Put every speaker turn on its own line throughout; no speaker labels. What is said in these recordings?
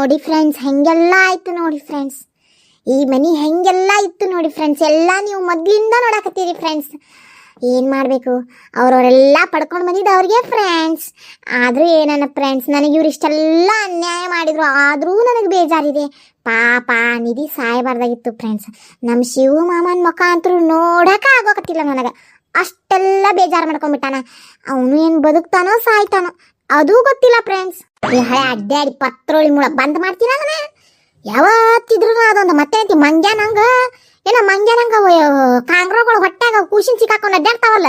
ನೋಡಿ ಫ್ರೆಂಡ್ಸ್, ಹೆಂಗೆಲ್ಲ ಆಯ್ತು ನೋಡಿ ಫ್ರೆಂಡ್ಸ್. ಈ ಮನಿ ಹೆಂಗೆಲ್ಲ ಇತ್ತು ನೋಡಿ ಫ್ರೆಂಡ್ಸ್. ಎಲ್ಲ ನೀವು ಮೊದಲಿಂದ ನೋಡಕತ್ತೀರಿ ಫ್ರೆಂಡ್ಸ್. ಏನು ಮಾಡಬೇಕು, ಅವ್ರವರೆಲ್ಲ ಪಡ್ಕೊಂಡು ಬಂದಿದ್ದು ಅವ್ರಿಗೆ ಫ್ರೆಂಡ್ಸ್. ಆದರೂ ಏನನ್ನ ಫ್ರೆಂಡ್ಸ್, ನನಗೆ ಇವ್ರು ಇಷ್ಟೆಲ್ಲ ಅನ್ಯಾಯ ಮಾಡಿದ್ರು, ಆದರೂ ನನಗೆ ಬೇಜಾರಿದೆ. ಪಾಪ ನಿಧಿ ಸಾಯಬಾರ್ದಾಗಿತ್ತು ಫ್ರೆಂಡ್ಸ್. ನಮ್ಮ ಶಿವ ಮಾಮನ ಮುಖ ಅಂತೂ ನೋಡೋಕೆ ಆಗೋಕತ್ತಿಲ್ಲ ನನಗೆ. ಅಷ್ಟೆಲ್ಲ ಬೇಜಾರು ಮಾಡ್ಕೊಂಡ್ಬಿಟ್ಟಾನ. ಅವನು ಏನು ಬದುಕ್ತಾನೋ ಸಾಯ್ತಾನೋ ಅದೂ ಗೊತ್ತಿಲ್ಲ ಫ್ರೆಂಡ್ಸ್. ಈ ಹಳೆ ಅಡ್ಡಾಡಿ ಪತ್ರೋಳಿ ಮೂಳ ಬಂದ್ ಮಾಡ್ತೀನ ಯಾವತ್ತಿದ್ರು ಅದೊಂದು ಮತ್ತೆ ಮಂಗ್ಯಾನಂಗ ಕಾಂಗ್ರೋಗಳು ಹೊಟ್ಟಾಗ ಕೂಸಿನ ಸಿಕ್ಕಾಕೊಂಡು ಅಡ್ಡಾಡ್ತಾವಲ್ಲ,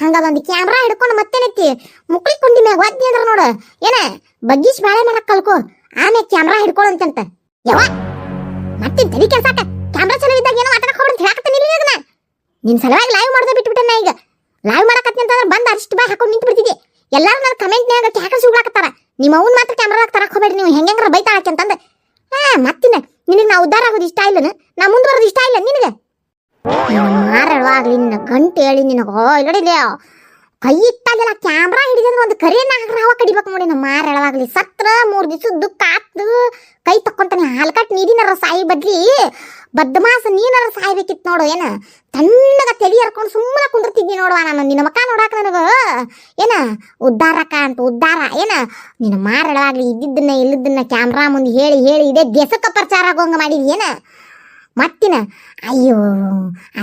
ಹಂಗದೊಂದು ಕ್ಯಾಮ್ರಾ ಹಿಡ್ಕೊಂಡು ಮತ್ತೇನೈತಿ ಮುಕ್ಳಿ ಕುಂಡಿ ಮ್ಯಾಗ ಒದ್ದಿ ಅಂದ್ರ ನೋಡ, ಏನ ಬಗ್ಗಿಸ್ ಬಾಳೆ ಮಾಡಕ್ ಕಲ್ಕೋ, ಆಮೇಲೆ ಕ್ಯಾಮ್ರಾ ಹಿಡ್ಕೊಳ್ಳಂತಂತ. ಯಾವ ಮತ್ತೆ ತಲೆ ಕೆಲ್ಸಾಕ ಕ್ಯಾಮ್ರಾ ಚಲೋ ಇದ್ದಾಗ ಏನೋ ಮಾತಾಡಕ್ ಹೋಗ್ಬಿಟ್ಟು ಹೇಳಕತ್ತೀನಿ ಅದನ್ನ. ನಿನ್ ಸಲುವಾಗಿ ಲೈವ್ ಮಾಡೋದೇ ಬಿಟ್ಬಿಟ್ಟೆ. ಈಗ ಲೈವ್ ಮಾಡಕತ್ತಿ ಅಂತಂದ್ರೆ ಬಂದು ಅಷ್ಟು ಬಾಯ್ ಹಾಕೊಂಡು ನಿಂತು ಬಿಡ್ತಿದ್ದೆ. ಎಲ್ಲಾರು ನನ್ನ ಕಮೆಂಟ್ನ್ಯಾಗ ಕ್ಯಾಕ ಸುಗ್ಲಾಕತ್ತಾರ, ನಿಮ್ಮ ಅವ್ನ ಮಾತ್ರ ಕ್ಯಾಮ್ರಾದಾಗ ತರಕ್ ಹೋಗ್ಬೇಡಿ, ನೀವು ಹೆಂಗಾರ ಬೈತಾಳಕ್ಕೆ ಅಂತಂದೆ. ಮತ್ತಿನ ನಿನಗೆ ನಾ ಉದ್ದಾರ ಆಗೋದು ಇಷ್ಟ ಇಲ್ಲ, ನಾ ಮುಂದೆ ಬರೋದು ಇಷ್ಟ ಇಲ್ಲ ನಿನಗೆ. ಮಾರಳವಾಗ್ಲಿ ನಿನ್ನ ಗಂಟು ಹೇಳಿ ನಿನಗ ಇಲ್ಲಡಿಲ್ಲ ಕೈ ಇಟ್ಟಾಗೆಲ್ಲ ಕ್ಯಾಮ್ರಾ ಹಿಡಿದ್ರೆ ಒಂದು ಕರಿಯನ್ನ ಹಾವ ಕಡಿಬೇಕು ನೋಡಿ. ನಮ್ಮ ಮಾರಳವಾಗ್ಲಿ ಸತ್ರ 3 ದಿವಸ ದುಃಖ ಆತು, ಕೈ ತಕ್ಕೊಂತಾನೆ ಹಾಲ್ಕಟ್ ನೀರಿನಾರ ಸಾಯಿ ಬದ್ಲಿ ಬದ್ಮಾಸ ನೀನಾರ ಸಾಯ್ಬೇಕಿತ್ತು ನೋಡು. ಏನ ತಣ್ಣಗ ತೆಲಿ ಹರ್ಕೊಂಡು ಸುಮ್ಮನೆ ಕುಂದಿರ್ತಿದ್ನಿ ನೋಡುವ ನಾನು. ನಿನ್ನ ಮಕ್ಕ ನೋಡಾಕ ನನಗ ಏನ ಉದ್ದಾರಕ ಅಂತ ಉದ್ದಾರ ಏನ. ನಿನ್ನ ಮಾರಳವಾಗ್ಲಿ ಇದ್ದಿದ್ದನ್ನ ಇಲ್ಲದನ್ನ ಕ್ಯಾಮ್ರಾ ಮುಂದೆ ಹೇಳಿ ಹೇಳಿ ಇದೇ ದೇಶಕ್ಕೆ ಪ್ರಚಾರ ಆಗೋಂಗ ಮಾಡಿದ್ವಿ ಏನ. ಮತ್ತಿನ ಅಯ್ಯೋ ಆ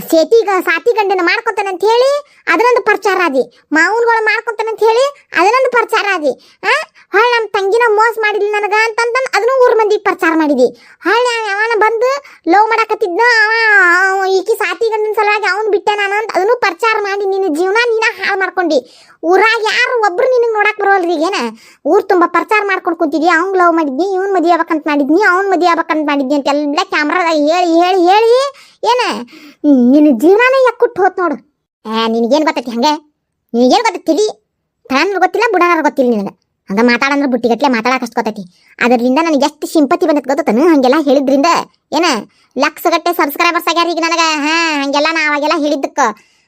ಸಾತಿ ಗಂಡನ ಮಾಡ್ಕೊತಾನೆ ಅಂತ ಹೇಳಿ ಅದನ್ನೊಂದು ಪ್ರಚಾರ ಆದಿ, ಮಾವನ್ಗಳು ಮಾಡ್ಕೊತಾನೆ ಅಂತ ಹೇಳಿ ಅದನ್ನೊಂದು ಪ್ರಚಾರ ಆದಿ. ಹೊಳ್ಳಿ ನಮ್ಮ ತಂಗಿನ ಮೋಸ ಮಾಡಿದ್ಲಿ ನನಗ ಅಂತಂದ ಅದನ್ನು ಊರ್ ಮಂದಿಗೆ ಪ್ರಚಾರ ಮಾಡಿದಿ. ಹೊಳ್ಳಿ ಅವನ ಬಂದು ಲವ್ ಮಾಡಕತ್ತಿದ್ನ, ಅವ ಈಕಿ ಸಾತಿ ಗಂಡನ ಸಲುವಾಗಿ ಅವನು ಬಿಟ್ಟೆ ನಾನು ಅಂತ ಅದನ್ನು ಪ್ರಚಾರ ಮಾಡಿ ನಿನ್ನ ಜೀವನ ನೀನ ಹಾಳು ಮಾಡ್ಕೊಂಡಿ. ಊರಾಗ ಯಾರು ಒಬ್ರು ನಿನಗೆ ನೋಡಕ್ ಬರೋಲ್ರಿ. ಏನ ಊರ್ ತುಂಬಾ ಪ್ರಚಾರ ಮಾಡ್ಕೊಂಡು ಕುಂತಿದ್ವಿ, ಅವ್ನ್ ಲವ್ ಮಾಡಿದ್ನಿ, ಇವ್ನ್ ಮದುವೆ ಆಗ್ಬೇಕಂತ ಮಾಡಿದ್ನಿ, ಅವ್ನ್ ಮದುವೆ ಆಗ್ಬೇಕಂತ ಮಾಡಿದ್ನಿ ಅಂತೆಲ್ಲ ಕ್ಯಾಮ್ರಾದಾಗ ಹೇಳಿ ಹೇಳಿ ಹೇಳಿ ಏನ ನಿನ್ನ ಜೀವನಾನೇ ಯಾಕುಟ್ಟು ಹೋತ್ ನೋಡು. ನಿನಗೇನು ಗೊತ್ತೈತಿ ಹಂಗೆ, ನಿನಗೇನು ಗೊತ್ತೈತಿ ತನ ಗೊತ್ತಿಲ್ಲ ಬುಡನಾರ ಗೊತ್ತಿಲ್ಲ ನಿನಗೆ. ಹಂಗ ಮಾತಾಡಂದ್ರೆ ಬುಟ್ಟಿಗಟ್ಲೆ ಮಾತಾಡಕ್ಕೆ ಅಷ್ಟು ಗೊತ್ತೈತಿ. ಅದರಿಂದ ನನಗೆ ಎಷ್ಟು ಸಿಂಪತಿ ಬಂದೈತೆ ಗೊತ್ತನು ಹಂಗೆಲ್ಲ ಹೇಳಿದ್ರಿಂದ. ಏನ ಲಕ್ಷಗಟ್ಟೆ ಸಬ್ಸ್ಕ್ರೈಬರ್ಸ್ ಆಗ್ಯಾರ ಈಗ ನನಗೆ. ಹಂಗೆಲ್ಲ ನಾ ಅವಾಗೆಲ್ಲ ಹೇಳಿದ್ದಕ್ಕೆ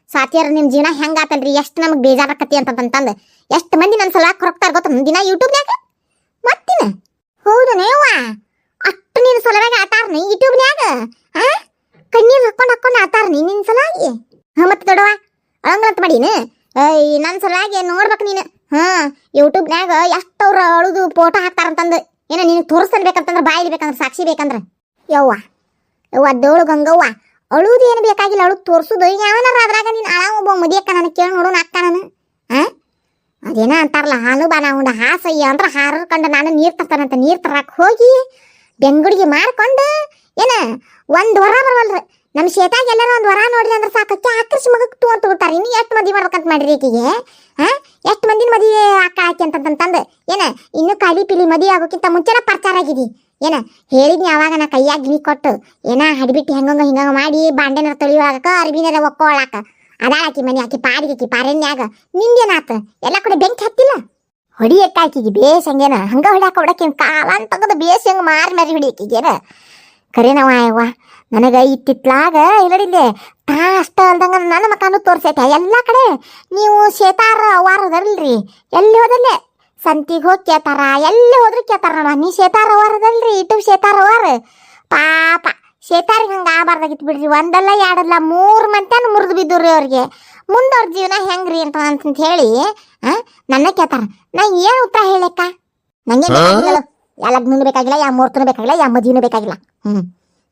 ಸಾತಿಯರ್ ನಿಮ್ಮ ಜೀವನ ಹೆಂಗೆ ಆತಲ್ರಿ, ಎಷ್ಟು ನಮಗೆ ಬೇಜಾರಾಕತಿ ಅಂತಂತಂದು ಎಷ್ಟು ಮಂದಿ ನನ್ನ ಸಲ ಹೊರಗ್ತಾರ ಗೊತ್ತ ದಿನ ಯೂಟ್ಯೂಬ್ನ್ಯಾಗ. ಮತ್ತಿನ ಹೌದು ನೇವ ಅಷ್ಟು ನಿನ್ನ ಸಲುವಾಗಿ ಆಟಾರ್ನಿ ಯೂಟ್ಯೂಬ್ನ್ಯಾಗ. ಕಣ್ಣೀರು ಹಾಕೊಂಡು ಆತಾರ್ನಿ ನಿನ್ನ ಸಲುವಾಗಿ. ಮತ್ತೆ ದೊಡವ ಅಳಂಗ್ರಂತ ಮಾಡೀನಿ ನನ್ನ ಸಲುವಾಗಿ ನೋಡ್ಬೇಕು ನೀನು. ಯೂಟ್ಯೂಬ್ನ್ಯಾಗ ಎಷ್ಟು ಅವ್ರು ಅಳುದು ಫೋಟೋ ಹಾಕ್ತಾರಂತಂದು ಏನ ನಿನಗೆ ತೋರಿಸ್ಬೇಕಂತಂದ್ರೆ ಬಾಯಿಲಿ ಬೇಕಂದ್ರೆ ಸಾಕ್ಷಿ ಬೇಕಂದ್ರೆ ಯವ್ವ ದೇವಳು ಗಂಗವ್ವ ಅಳುದು ಏನು ಬೇಕಾಗಿಲ್ಲ, ಅಳುದು ತೋರಿಸೋದು ಯಾವನಾರ ಅದ್ರಾಗ ನೀನು ಅಳ ಒಬ್ಬ ಮದಿಯಕ್ಕ ನನಗೆ ಕೇಳಿ ನೋಡೋಣ ಅಕ್ಕ ನಾನು. ಅದೇನ ಅಂತಾರಲ್ಲ ಹಾಲು ಬಾನ ಉಂಡ ಹಾಸಯ್ಯ ಅಂದ್ರೆ ಹಾರ್ಕೊಂಡು ನಾನು ನೀರು ತರ್ತಾನಂತ. ನೀರು ತರಕ್ಕೆ ಹೋಗಿ ಬೆಂಗುಡಿಗೆ ಮಾಡ್ಕೊಂಡು ಏನ ಒಂದು ವರ ಬರವಲ್ರಿ. ನಮ್ಮ ಶೇತಾಗ ಎಲ್ಲಾರ ಒಂದು ವರ ನೋಡ್ರಿ ಅಂದ್ರೆ ಸಾಕಕ್ಕೆ ಆಕರ್ಷಿ ಮಗಕ್ಕೆ ತಗೊಂಡು ಬಿಡ್ತಾರೆ. ಇನ್ನು ಎಷ್ಟು ಮದುವೆ ಮಾಡ್ಬೇಕಂತ ಮಾಡಿರಿ ಈಕಿಗೆ. ಎಷ್ಟು ಮಂದಿನ ಮದುವೆ ಅಕ್ಕ ಹಾಕಿ ಅಂತಂತಂದು ಏನ ಇನ್ನು ಕಾಲಿ ಪಿಲಿ ಮದುವೆ ಆಗೋಕ್ಕಿಂತ ಮುಂಚೆನ ಪ್ರಚಾರ ಆಗಿದಿ. ಏನ ಹೇಳಿದ್ನಿ ಅವಾಗ ನಾ ಕೈಯಾಗ ಗಿಣಿ ಕೊಟ್ಟು ಏನ ಹಡಿಬಿಟ್ಟು ಹಿಂಗಂಗ ಮಾಡಿ ಬಾಂಡೆನ ತೊಳಿಯುವಾಗ ಅರ್ಬಿನಾರ ಒಕ್ಕೊಳ್ಳಾಕ ಅದಾಳಾಕಿ ಮನೆ ಆಕಿ ಪಾಡಿಗೆ ಪಾರೆನ್ಯಾಗ ನಿಂದೇನಾತ ಎಲ್ಲ ಕಡೆ ಬೆಂಕಿ ಹತ್ತಿಲ್ಲ. ಹೊಡಿ ಎಟ್ಟಾಕಿಗೆ ಬೇಸ್ ಹಂಗೇನ ಹಂಗ ಹೊಡ್ಯಾಕ ಹೊಡಕೇನು ಕಾಲ ಅಂತ ತಗದ ಬೇಸ್ ಹೆಂಗೆ ಮಾರಿ ಹೊಡಿಯಕಿಗೇನ. ಕರೇನವ ಯವ್ವ ನನಗೆ ಇತ್ತಿತ್ಲಾಗ ಇಲ್ಲಡಿಲ್ಲೇ ತಾ ಅಷ್ಟ ಅಂದಂಗ ನನ್ನ ಮಕ್ಕನು ತೋರ್ಸೈತೆ ಎಲ್ಲ ಕಡೆ. ನೀವು ಶೇತಾರ ಅವಾರದಲ್ರಿ, ಎಲ್ಲಿ ಹೋದಲ್ಲೇ ಸಂತಿಗೆ ಹೋಗಿ ಕೇಳ್ತಾರ, ಎಲ್ಲಿ ಹೋದ್ರು ಕೇಳ್ತಾರ ನೋಡ ನೀ ಶೇತಾರ ಅವಾರದಲ್ರಿ ಯೂಟ್ಯೂಬ್ ಶೇತಾರ ಅವಾರ. ಪಾಪ ಶೇತಾರಿಗೆ ಹಂಗೆ ಆಗಬಾರ್ದಾಗಿತ್ತು ಬಿಡ್ರಿ. ಒಂದಲ್ಲ ಎರಡಲ್ಲ 3 ಮಂತ್ಯಾನು ಮುರಿದು ಬಿದ್ದುರಿ ಅವ್ರಿಗೆ. ಮುಂದವ್ರ ಜೀವನ ಹೆಂಗ್ರಿ ಅಂತ ಹೇಳಿ ನನ್ನ ಕೇಳ್ತಾರ. ನಾ ಏನು ಉತ್ತರ ಹೇಳಕ್ಕ, ನಂಗೆ ಬೇಕಾಗಿಲ್ಲ, ಎಲ್ಲ ಲಗ್ನೂ ಬೇಕಾಗಿಲ್ಲ, ಯಾವ ಮುಹೂರ್ತನೂ ಬೇಕಾಗಿಲ್ಲ, ಯಾವ ಮದುವೆನೂ ಬೇಕಾಗಿಲ್ಲ.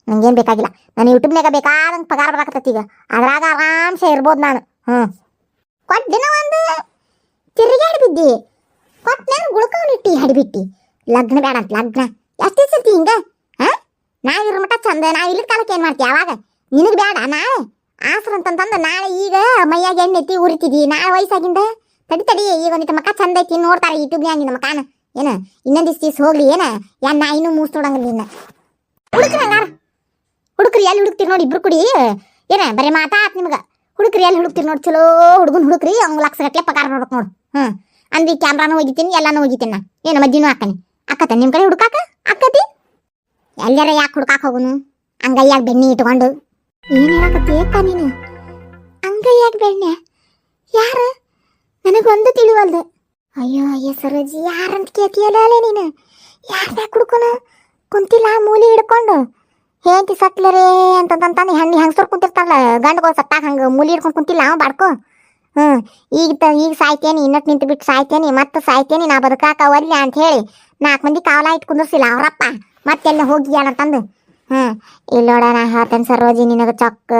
ನಂಗೇನು ಬೇಕಾಗಿಲ್ಲ. ನಾನು ಯೂಟ್ಯೂಬ್ನಾಗ ಬೇಕಾದಂಗೆ ಪಗಾರ ಬರಾಕತ್ತೈತಿ ಈಗ, ಅದ್ರಾಗ ಆರಾಮ್ಸೆ ಇರ್ಬೋದು ನಾನು. ಕೊಟ್ಟು ದಿನ ಒಂದು ತಿರುಗಾಡಿ ಬಿದ್ದಿ, ಕೊಟ್ಟು ನಾನು ಗುಳ್ಕೊಂಡಿಟ್ಟಿ ಹಡಿಬಿಟ್ಟಿ. ಲಗ್ನ ಬೇಡ ಅಂತ ಲಗ್ನ ಎಷ್ಟು ಸತಿ ಹಿಂಗೆ. ನಾವು ಇರೋ ಮಟ್ಟ ಚಂದ, ನಾವು ಇಲ್ಲಿನ ಕಾಲಕ್ಕೆ ಏನು ಮಾಡ್ತೀವಿ ಆವಾಗ ನಿನಗೆ ಬೇಡ. ನಾಳೆ ಆಸರು ಅಂತಂತಂದು ನಾಳೆ ಈಗ ಮೈಯಾಗ ಎಣ್ಣೆ ಎತ್ತಿ ಉರಿತಿದ್ದಿ, ನಾಳೆ ವಯಸ್ಸಾಗಿಂದ ತಡಿ ಈಗ ನಿನ್ನ ಮಕ್ಕ ಚಂದ ಐತಿ ನೋಡ್ತಾರೆ ಯೂಟ್ಯೂಬ್ನ್ಯಾಗ ನಿನ್ನ ಮಕ್ಕನ. ಏನ ಇನ್ನೊಂದು ದಿವ್ಸ ಹೋಗ್ಲಿ ಏನ ನಾ ಇನ್ನೂ ಮೂಸ್ ನೋಡಂಗಿಲ್ಲ ನಿನ್ನ. ಹುಡುಕ್ರಿ ಹಂಗಾರ ಹುಡುಕ್ರಿ ಎಲ್ಲಿ ಹುಡುಕ್ತಿರಿ ನೋಡಿ ಇಬ್ರು ಕುಡಿ. ಏನ ಬರೀ ಮಾತಾತ್ ನಿಮ್ಗೆ. ಹುಡುಕ್ರಿ ಎಲ್ಲಿ ಹುಡುಕ್ತಿರಿ ನೋಡಿ, ಚಲೋ ಹುಡುಗನ್ ಹುಡುಕ್ರಿ, ಅವ್ನು ಲಕ್ಷಗಟ್ಲೆ ಪಗಾರ ನೋಡ್ಬೇಕು ನೋಡು. ಅಂದಿ ಕ್ಯಾಮ್ರಾನು ಹೋಗಿತೀನಿ ಎಲ್ಲಾನು ಹೋಗಿತೀನಿ ನಾ. ಏನು ಮದ್ದಿನೂ ಹಾಕನಿ ಅಕ್ಕತ್ತ ನಿಮ್ಮ ಕಡೆ ಹುಡುಕಾಕ ಅಕ್ಕತಿ ಎಲ್ಲಾರ ಯಾಕೆ ಹುಡುಕಾಕ ಹೋಗುನು ಅಂಗೈಯಾಗ ಬೆಣ್ಣೆ ಇಟ್ಕೊಂಡು. ಏನು ಹೇಳಕತ್ತಿ ಏಕ ನೀನು ಅಂಗೈಯಾಗ ಬೆಣ್ಣೆ ಯಾರು ನನಗೊಂದು ತಿಳಿವಲ್ದು. ಅಯ್ಯೋ ಸರೋಜಿ ಯಾರಂತ ಕೇಳ್ತೀಯಲ್ಲ ನೀನು, ಯಾರ್ಯಾಕೆ ಹುಡ್ಕೊನ ಕುಂತಿಲ್ಲ ಮೂಲಿ ಹಿಡ್ಕೊಂಡು ಹೇಂತಿ ಸತ್ಲರೇ ಅಂತಂತಾನೆ ಹೆಂಗಸರು ಕುಂತಿರ್ತಾರಲ್ಲ ಗಂಡುಗಳು ಸತ್ತಾಗ ಹಂಗೆ ಮೂಲಿ ಹಿಡ್ಕೊಂಡು ಕುಂತಿಲ್ಲ ಅವ ಬಾಡ್ಕೊ. ಈಗ ಸಾಯ್ತೇನಿ, ಇನ್ನಟ್ ನಿಂತು ಬಿಟ್ಟು ಸಾಯ್ತೇನಿ, ಮತ್ತೆ ಸಾಯ್ತೇನಿ, ನಾ ಬದುಕಾಕ ಒಲ್ಲೆ ಅಂತ ಹೇಳಿ 4 ಮಂದಿ ಕಾವಲ ಇಟ್ಟು ಕುಂದಿರ್ಸಿಲ್ಲ ಅವರಪ್ಪ. ಮತ್ತೆಲ್ಲ ಹೋಗಿಯಾನಂತಂದು ಇಲ್ಲೋಡ ನಾ ಹೇಳ್ತೇನೆ ಸರೋಜಿ, ನಿನಗೆ ಚೊಕ್ಕ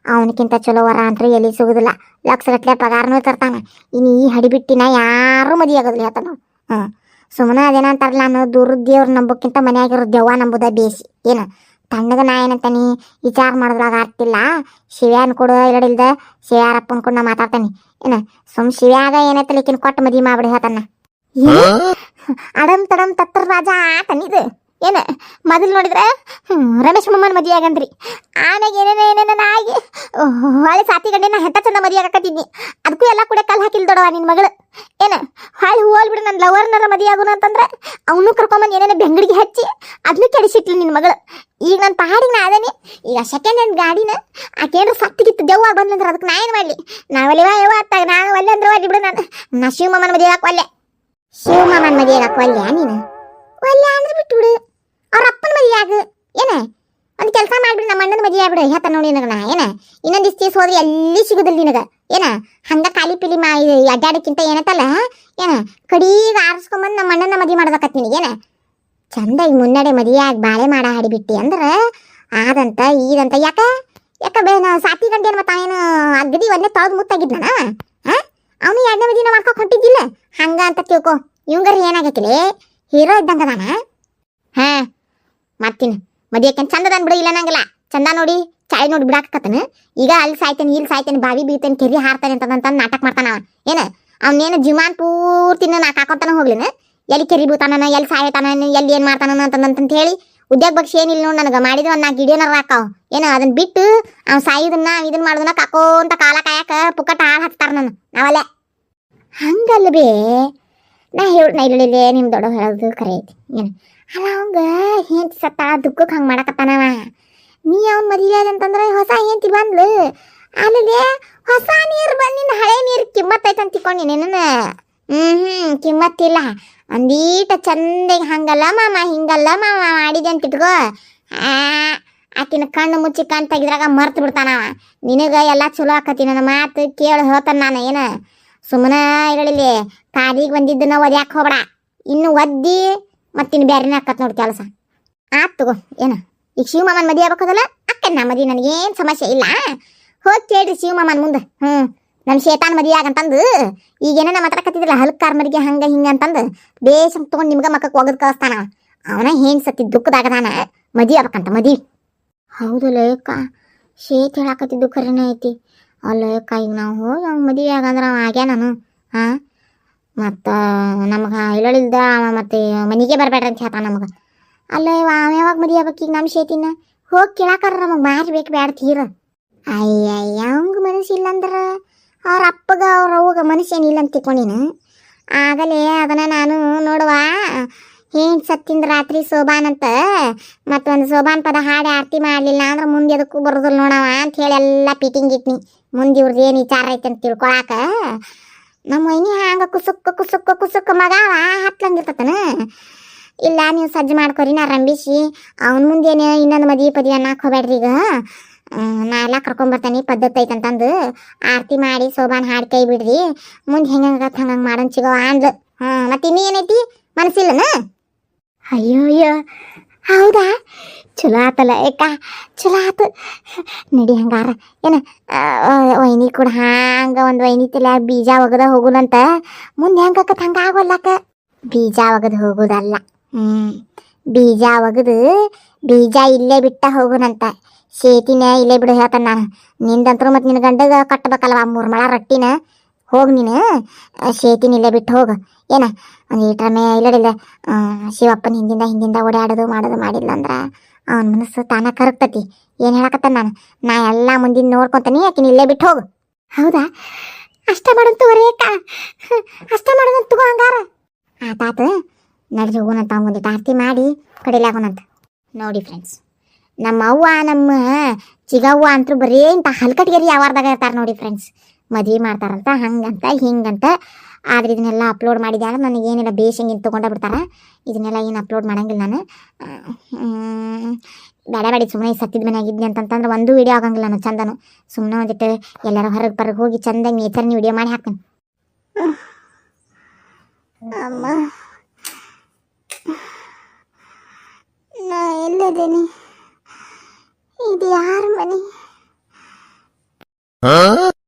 ಅವನಕ್ಕಿಂತ ಚಲೋ ವರ ಅಂತೂ ಎಲ್ಲಿ ಸಿಗುದಿಲ್ಲ. ಲಕ್ಷಗಟ್ಲೆ ಪಗಾರನೂ ತರ್ತಾನ. ಇನ್ನು ಈ ಹಡಿಬಿಟ್ಟಿನ ಯಾರೂ ಮದುವೆ ಆಗೋದಿಲ್ಲ ಹೇಳ್ತಾನ. ಸುಮ್ಮನೆ ಅದೇನಂತಾರಲ್ಲ, ನಾನು ದುರ್ದೇವ್ರು ನಂಬೋಕ್ಕಿಂತ ಮನೆಯಾಗಿರೋ ದೆವ್ವ ನಂಬುದ ಬೇಸಿ. ಏನು ತಣ್ಣಗ ನಾ ಏನಂತಾನಿ ವಿಚಾರ ಮಾಡಿದ್ರಾಗ ಆಗ್ತಿಲ್ಲ. ಶಿವ್ಯಾನ್ ಕೊಡು ಇಲ್ಲಡಿಲ್ದ ಶಿವ್ಯಾರಪ್ಪನ್ ಕೂಡ ನಾ ಮಾತಾಡ್ತಾನೆ. ಶಿವ್ಯಾಗ ಏನೈತಲಿಕ್ಕಿನ ಕೊಟ್ಟು ಮದುವೆ ಮಾಡ್ಬಿಡಿ ಹೇಳ್ತಾನ. ಅಡಮ್ ತಡಮ್ ತತ್ತರ ರಾಜ ಆತನಿದು. ಮೊದಲು ನೋಡಿದ್ರೆ ರಮೇಶ್ ಮಮ್ಮನ ಮದುವೆ ಆಗಂದ್ರಿ. ಆಮ್ಯಾಗ ಏನೇನ ಆಗಿ ಹೊಳೆ ಸಾತಿ ಗಂಡೆ ನಾ ಹೆಂತ ಚಂದ ಮದುವೆ ಆಗಕತ್ತಿದ್ನಿ. ಅದಕ್ಕೂ ಎಲ್ಲ ಕೂಡ ಕಲ್ ಹಾಕಿಲ್ ದೊಡವ ನಿನ್ ಮಗಳು. ಹೊಳೆ ಹೋಲ್ ಬಿಡು, ನನ್ನ ಲವರ್ನರ ಮದುವೆ ಆಗೋಣ ಅಂತಂದ್ರೆ ಅವನು ಕರ್ಕೊಂಬಂದು ಏನೇನ ಬೆಂಗಡಿಗೆ ಹಚ್ಚಿ ಅದನ್ನು ಕೆಡಿಸಿಟ್ಲು ನಿನ್ ಮಗಳು. ಈಗ ನನ್ನ ಪಹಾಡಿಗೆ ನಾ ಅದೇನಿ. ಈಗ ಸೆಕೆಂಡ್ ಹ್ಯಾಂಡ್ ಗಾಡಿನ ಆಕೇನ್ರ ಸತ್ತಿಗಿತ್ತು ದೆವ್ವಾಗ ಬಂದಂದ್ರೆ ಅದಕ್ಕೆ ನಾ ಏನು ಮಾಡಲಿ? ನಾವಲ್ಲಿವ ಯಾವ ಅತ್ತಾಗ ನಾನು ಒಲ್ಲೆ ಅಂದ್ರೆ ಒಲ್ಲಿ ಬಿಡು. ನಾ ಶಿವಮಮ್ಮನ ಮದುವೆ ಹಾಕಿ ಶಿವಮಮ್ಮನ ಮದುವೆ ಹಾಕಿ ಒಲ್ಲೆ ನೀನು ಒಲ್ಲೆ ಅಂದ್ರೆ ಬಿಟ್ಟು ಬಿಡು. ಅವ್ರ ಅಪ್ಪನ ಮದುವೆ ಆಗ ಒಂದು ಕೆಲಸ ಮಾಡ್ಬಿಡು, ನಮ್ಮ ಅಣ್ಣನ ಮದುವೆ ಆಗ್ಬಿಡು ಹೇಳ್ತಾನ ನೋಡಿ ನಿನಗ. ಇನ್ನೊಂದು ದಿವಸ ಹೋದ್ರೆ ಎಲ್ಲಿ ಸಿಗುದಿಲ್ಲ ನಿನಗ. ಹಂಗ ಖಾಲಿ ಪಿಲಿ ಅಡ್ಡಾಡಕ್ಕಿಂತ ಏನತ್ತಲ್ಲ ಕಡೀಗ ಆರಿಸ್ಕೊಂಬಂದು ನಮ್ಮ ಅಣ್ಣನ ಮದುವೆ ಮಾಡ್ಬೇಕತ್ ನಿನಗೇನ ಚಂದ. ಈಗ ಮುನ್ನಡೆ ಮದುವೆ ಆಗಿ ಬಾಳೆ ಮಾಡ ಹಾಡಿಬಿಟ್ಟಿ ಅಂದ್ರೆ ಆದಂತ ಈದಂತ ಯಾಕ ಸಾತಿ ಗಂಟೆ ಏನು ಏನು ಅಗದಿ ಒಂದೇ ತೊಳೆದು ಮುತ್ತಾಗಿದ್ನ ಅವನು 2ನೇ ಮದುವೆನ ಮಾಡ್ಕೊಕ್ ಹೊಂಟಿದ್ದಿಲ್ಲ ಹಂಗ ಅಂತ ತಿಳ್ಕೊ. ಇವಂಗಾರ ಏನಾಗೈತಿಲಿ ಹೀರೋ ಇದ್ದಂಗದಾನ. ಮತ್ತಿನ ಮದುವೆಕೇನು ಚಂದದಾನ್ ಬಿಡು, ಇಲ್ಲ ನಂಗಿಲ್ಲ ಚಂದ ನೋಡಿ ಚಾಯ್ ನೋಡಿ ಬಿಡಾಕತ್ತನ. ಈಗ ಅಲ್ಲಿ ಸಾಯ್ತೇನೆ ಇಲ್ಲಿ ಸಾಯ್ತೇನೆ ಬಾವಿ ಬೀತೇನೆ ಕೆರಿ ಹಾರ್ತಾನೆ ಅಂತಂತ ನಾಟಕ ಮಾಡ್ತಾನ. ಅವನೇನು ಜೀವಮಾನ್ ಪೂರ್ತಿನ ನಾಕ್ ಹಾಕೋತಾನ ಹೋಗ್ಲಿನ. ಎಲ್ಲಿ ಕೆರಿ ಬೀತಾನ, ಎಲ್ಲಿ ಸಾಯ್ತಾನ, ಎಲ್ಲಿ ಏನು ಮಾಡ್ತಾನ ಅಂತಂತ ಹೇಳಿ ಉದ್ಯೋಗ ಬಗ್ಸಿ ಏನಿಲ್ಲ ನೋಡಿ ನನಗೆ. ಮಾಡಿದ ಒಂದು 4 ಗಿಡಿಯೋನಾರ ಹಾಕಾವ್. ಅದನ್ನ ಬಿಟ್ಟು ಅವ್ನು ಸಾಯುದನ್ನ ಇದನ್ನ ಮಾಡೋದನ್ನ ಕಾಕೋಂತ ಕಾಲ ಕಾಯಕ ಪುಕ್ಕಟ ಹಾಳು ಹಾಕ್ತಾರ ನಾವಲ್ಲೇ ಹಂಗಲ್ಲ ಬೇ. ನಾ ಇಲ್ಲಿಲ್ಲೇ ನಿಮ್ಮ ದೊಡ್ಡ ಹೇಳೋದು ಕರೆ ಐತಿ. ಅಲ್ಲ ಅವಂಗ ಹೆಂತಿ ಸತ್ತ ದುಃಖಕ್ಕೆ ಹಂಗೆ ಮಾಡಕತ್ತಾನವ. ನೀ ಅವ್ನ ಮದುವೆ ಅಂತಂದ್ರೆ ಹೊಸ ಹೆಂತಿ ಬಂದ್ಲು ಅಲ್ಲಿ ಹೊಸ ನೀರು ಬಂದಿನ ಹಳೆ ನೀರು ಕಿಮ್ಮತ್ತೈತಂತ ತಿಕ್ಕೊಂಡಿನೇನ. ಕಿಮ್ಮತ್ತಿಲ್ಲ. ಒಂದೀಟ ಚಂದಾಗಿ ಹಂಗಲ್ಲ ಮಾಮ ಹಿಂಗಲ್ಲ ಮಾಮ ಮಾಡಿದೆ ಅಂತ ಇಟ್ಕೋ. ಆಕಿನ ಕಣ್ಣು ಮುಚ್ಚಿ ಕಣ್ ತೆಗಿದ್ರಾಗ ಮರ್ತು ಬಿಡ್ತಾನವ. ನಿನಗೆ ಎಲ್ಲ ಚಲೋ ಆಕತಿ, ನನ್ನ ಮಾತು ಕೇಳಿ ಹೇಳ್ತಾನೆ ನಾನು. ಸುಮ್ಮನೆ ಇರಲಿ ಕಾಲಿಗೆ ಬಂದಿದ್ದನ್ನ ಒದ್ಯಾಕೆ ಹೋಗ್ಬೇಡ. ಇನ್ನು ಒದ್ದಿ ಮತ್ತಿನ್ನು ಬೇರೆನೇ ಆಕತ್ ನೋಡಿ ಕೆಲಸ. ಆತ್ ತಗೋ. ಈಗ ಶಿವಮಾಮನ ಮದುವೆ ಆಗ್ಬೇಕದಲ್ಲ ಅಕ್ಕನ ಮದುವೆ ನನಗೇನು ಸಮಸ್ಯೆ ಇಲ್ಲ. ಹೋಗಿ ಕೇಳ್ರಿ ಶಿವಮಾಮನ ಮುಂದೆ. ನನ್ನ ಶೇತಾನ್ ಮದುವೆ ಆಗಂತಂದು ಈಗೇನ ಮಾತಾಡಕತ್ತಿದ್ರಲ್ಲ ಹಲ್ಕಾರ್ ಮರಿಗೆ ಹಂಗ ಹಿಂಗ ಅಂತಂದು ಬೇಷ್ ತೊಗೊಂಡು ನಿಮ್ಗೆ ಮಕ್ಕಕ್ಕೆ ಒಗದ್ ಕಳಿಸ್ತಾನ. ಅವನ ಹೆಂಗ್ ಸತ್ತಿ ದುಃಖದಾಗದಾನ ಮದುವೆ ಆಗ್ಬೇಕಂತ ಮದುವೆ. ಹೌದಲ್ಲ ಅಕ್ಕ, ಶೇತ್ ಹೇಳಾಕತ್ತಿದ್ದು ಖರೇನೆ ಐತಿ. ಅಲ್ಲ ಅಕ್ಕ, ಈಗ ನಾವು ಹೋಗಿ ಅವ್ನ ಮದುವೆ ಆಗಂದ್ರೆ ಅವ ಆಗ್ಯಾ ನಾನು. ಮತ್ತು ನಮ್ಗೆ ಇಲ್ಲಿಲ್ದ ಅವ ಮತ್ತೆ ಮನೆಗೆ ಬರಬೇಡ್ರಿ ಅಂತ ಹೇಳ್ತಾನ ನಮಗೆ. ಅಲ್ಲ ಅವ ಯಾವಾಗ ಮದುವೆ ಆಗ್ಬೇಕು ಈಗ ನಮ್ಮ ಶೇತಿನ? ಹೋಗಿ ಕೇಳಾಕಾರ ನಮಗೆ ಮಾರಿ ಬೇಕು ಬ್ಯಾಡ ತೀರ. ಅಯ್ಯಯ್ಯ ಅವಂಗ ಮನಸ್ಸಿಲ್ಲ ಅಂದ್ರೆ ಅವ್ರ ಅಪ್ಪಗ ಅವ್ರ ಅವ್ಗ ಮನಸ್ಸೇನಿಲ್ಲ ಅಂತ ತಿಳ್ಕೊಂಡಿನ. ಆಗಲೇ ಅದನ್ನು ನಾನು ನೋಡುವ ಹೆಂಗೆ ಸತ್ತಿಂದ ರಾತ್ರಿ ಸೋಬಾನ್ ಅಂತ ಮತ್ತೊಂದು ಸೋಬಾನ್ ಪದ ಹಾಡಿ ಆರತಿ ಮಾಡಲಿಲ್ಲ ಅಂದ್ರೆ ಮುಂದೆ ಅದಕ್ಕೂ ಬರೋದಿಲ್ಲ ನೋಡವ ಅಂತ ಹೇಳಿ ಎಲ್ಲ ಪಿಟಿಂಗ್ ಇಟ್ನಿ. ಮುಂದೆ ಇವ್ರದ್ದು ಏನು ವಿಚಾರ ಐತೆ ಅಂತ ತಿಳ್ಕೊಳಾಕ ನಮ್ಮ ಮೈನಿ ಹಂಗೆ ಕುಸುಕ್ಕ ಮಗ ಹತ್ಲಂಗಿರ್ತತನ. ಇಲ್ಲ ನೀವು ಸಜ್ಜು ಮಾಡ್ಕೊರಿ, ನಾ ರಂಬಿಸಿ ಅವನ ಮುಂದೇನು ಇನ್ನೊಂದು ಮದುವೆ ಪದಿ ಅನ್ನಕ್ಕೆ ಹೋಗ್ಬೇಡ್ರಿ. ಈಗ ನಾ ಎಲ್ಲ ಕರ್ಕೊಂಬರ್ತಾನೆ ಪದ್ಧತಿ ಐತಂತಂದು ಆರತಿ ಮಾಡಿ ಸೋಬಾನ್ ಹಾಡಿ ಕೈ ಬಿಡ್ರಿ. ಮುಂದೆ ಹೆಂಗಂಗತ್ ಹಂಗಂಗೆ ಮಾಡೋನ್ ಸಿಗೋ ಅಂದ್ಲು. ಮತ್ತೆ ಇನ್ನೂ ಏನೈತಿ ಮನಸ್ಸಿಲ್ಲನ? ಅಯ್ಯೋ ಹೌದಾ, ಚಲೋ ಆತಲ್ಲ ಏಕ, ಚಲೋ ಆತು ನಡಿ. ಹಂಗಾರ ವೈನಿ ಕೂಡ ಹಂಗೆ ಒಂದು ವೈನಿ ತಲೆ ಬೀಜ ಒಗದ ಹೋಗುನಂತ. ಮುಂದೆ ಹೆಂಗಾಕತ್ ಹಂಗೆ ಆಗೋಲ್ಲಕ. ಬೀಜ ಒಗದು ಹೋಗೋದಲ್ಲ, ಬೀಜ ಒಗದು ಬೀಜ ಇಲ್ಲೇ ಬಿಟ್ಟ ಹೋಗುನಂತ. ಶೇತಿನ ಇಲ್ಲೇ ಬಿಡು ಹೇಳ್ತಾನೆ ನಾನು. ನಿಂದಂತರೂ ಮತ್ತು ನಿನ್ನ ಗಂಡಗ ಕಟ್ಟಬೇಕಲ್ವ 3 ಮೊಳ ರೊಟ್ಟಿನ. ಹೋಗಿ ನೀನು ಶೇತಿನ ಇಲ್ಲೇ ಬಿಟ್ಟು ಹೋಗು. ಒಂದು ಈಟ್ರಮೆ ಇಲ್ಲಡಿಲ್ಲ ಶಿವಪ್ಪನ ಹಿಂದಿಂದ ಓಡಾಡೋದು ಮಾಡೋದು ಮಾಡಿಲ್ಲ ಅಂದ್ರೆ ಅವನ ಮನಸ್ಸು ತಾನ ಕರಗ್ತತಿ. ಏನು ಹೇಳಕತ್ತ ನಾ ಎಲ್ಲ ಮುಂದಿನ ನೋಡ್ಕೊತಾನೆ, ಆಕಿನ ಇಲ್ಲೇ ಬಿಟ್ಟು ಹೋಗು. ಹೌದಾ, ಅಷ್ಟ ಮಾಡೋದು ತಗೋರೇಕ, ಅಷ್ಟ ಮಾಡೋದಂತ ತಗೋ. ಹಂಗಾರ ಆತಾತ ನಡ್ರಿ ಹೋಗೋಣಂತ. ಮುಂದಿಟ್ಟು ಆರತಿ ಮಾಡಿ ಕಡಿಲಾಗೋಣಂತ. ನೋಡಿ ಫ್ರೆಂಡ್ಸ್, ನಮ್ಮ ಅವ್ವ ನಮ್ಮ ಚಿಗವ್ವ ಅಂತೂ ಬರೀ ಇಂಥ ಹಲ್ಕಟ್ಗೆರಿ ಯಾವಾರ್ದಾಗ ಇರ್ತಾರೆ ನೋಡಿ ಫ್ರೆಂಡ್ಸ್. ಮದುವೆ ಮಾಡ್ತಾರಂತ ಹಂಗಂತ ಹಿಂಗಂತ ಆದ್ರೆ ಇದನ್ನೆಲ್ಲ ಅಪ್ಲೋಡ್ ಮಾಡಿದೆ ಅಂದ್ರೆ ನನಗೇನಿಲ್ಲ ಬೇಷಂಗಿನ ತೊಗೊಂಡ ಬಿಡ್ತಾರೆ. ಇದನ್ನೆಲ್ಲ ಏನು ಅಪ್ಲೋಡ್ ಮಾಡಂಗಿಲ್ಲ ನಾನು. ಬೇಡ ಸುಮ್ಮನೆ ಸತ್ತಿದ ಮನೆಯಾಗಿದ್ನಿ ಅಂತಂತಂದ್ರೆ ಒಂದು ವೀಡಿಯೋ ಆಗಂಗಿಲ್ಲ ನಾನು ಚಂದನು. ಸುಮ್ಮನೆ ಒಂದಿಟ್ಟು ಎಲ್ಲರ ಹೊರಗೆ ಹೋಗಿ ಚಂದ ನೇಚರ್ನ ವಿಡಿಯೋ ಮಾಡಿ ಹಾಕ್ತೀನಿ. ಅಮ್ಮ ನಾ ಎಲ್ಲದೇನಿ?